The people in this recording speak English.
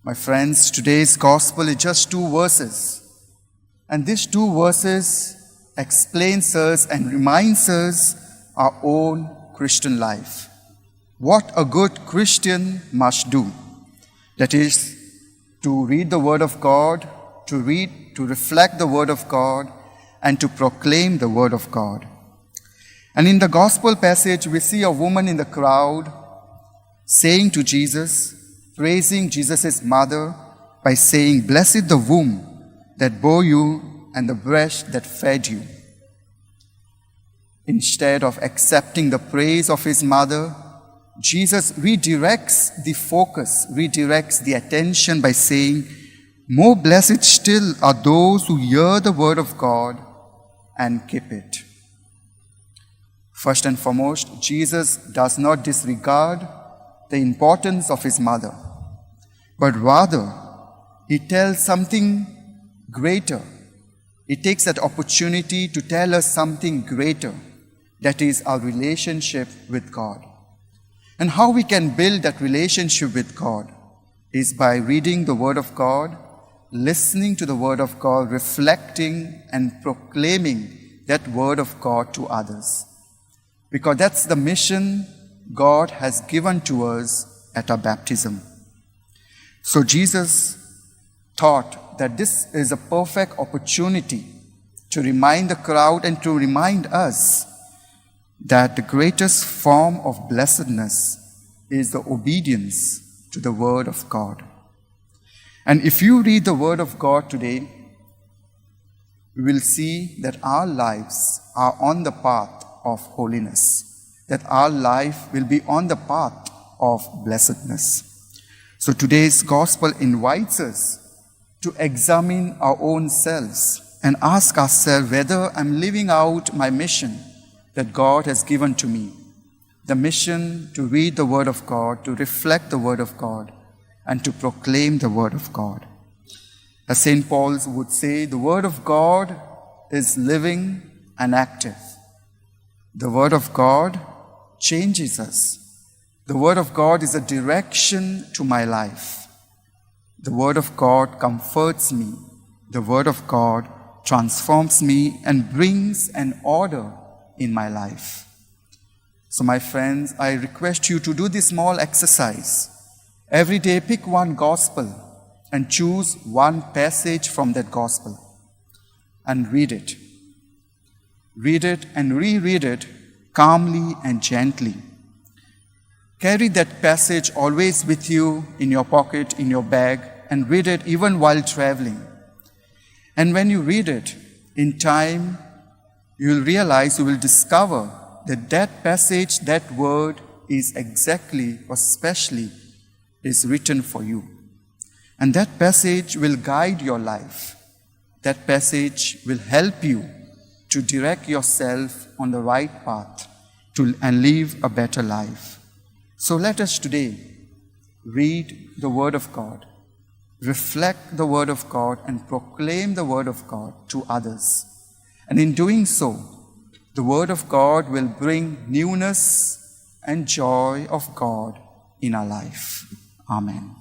My friends, today's gospel is just 2 verses. And these 2 verses explains us and reminds us our own Christian life. What a good Christian must do. That is, to read the Word of God, to reflect the Word of God, and to proclaim the Word of God. And in the gospel passage, we see a woman in the crowd saying to Jesus, praising Jesus' mother by saying, "Blessed the womb that bore you and the breast that fed you." Instead of accepting the praise of his mother, Jesus redirects the focus, redirects the attention by saying, "More blessed still are those who hear the word of God and keep it." First and foremost, Jesus does not disregard the importance of his mother, but rather he tells something greater. He takes that opportunity to tell us something greater, that is our relationship with God. And how we can build that relationship with God is by reading the Word of God, listening to the Word of God, reflecting and proclaiming that Word of God to others. Because that's the mission God has given to us at our baptism. So Jesus thought that this is a perfect opportunity to remind the crowd and to remind us that the greatest form of blessedness is the obedience to the Word of God. And if you read the Word of God today, we will see that our lives are on the path of holiness, that our life will be on the path of blessedness. So today's gospel invites us to examine our own selves and ask ourselves whether I'm living out my mission that God has given to me. The mission to read the Word of God, to reflect the Word of God, and to proclaim the Word of God. As St. Paul would say, the Word of God is living and active. The Word of God changes us. The Word of God is a direction to my life. The Word of God comforts me. The Word of God transforms me and brings an order in my life. So my friends, I request you to do this small exercise. Every day pick one gospel and choose one passage from that gospel and read it. Read it and reread it calmly and gently. Carry that passage always with you in your pocket, in your bag, and read it even while traveling. And when you read it, in time, you will realize, you will discover that that passage, that word is exactly or specially is written for you. And that passage will guide your life. That passage will help you to direct yourself on the right path and live a better life. So let us today read the Word of God, reflect the Word of God, and proclaim the Word of God to others. And in doing so, the Word of God will bring newness and joy of God in our life. Amen.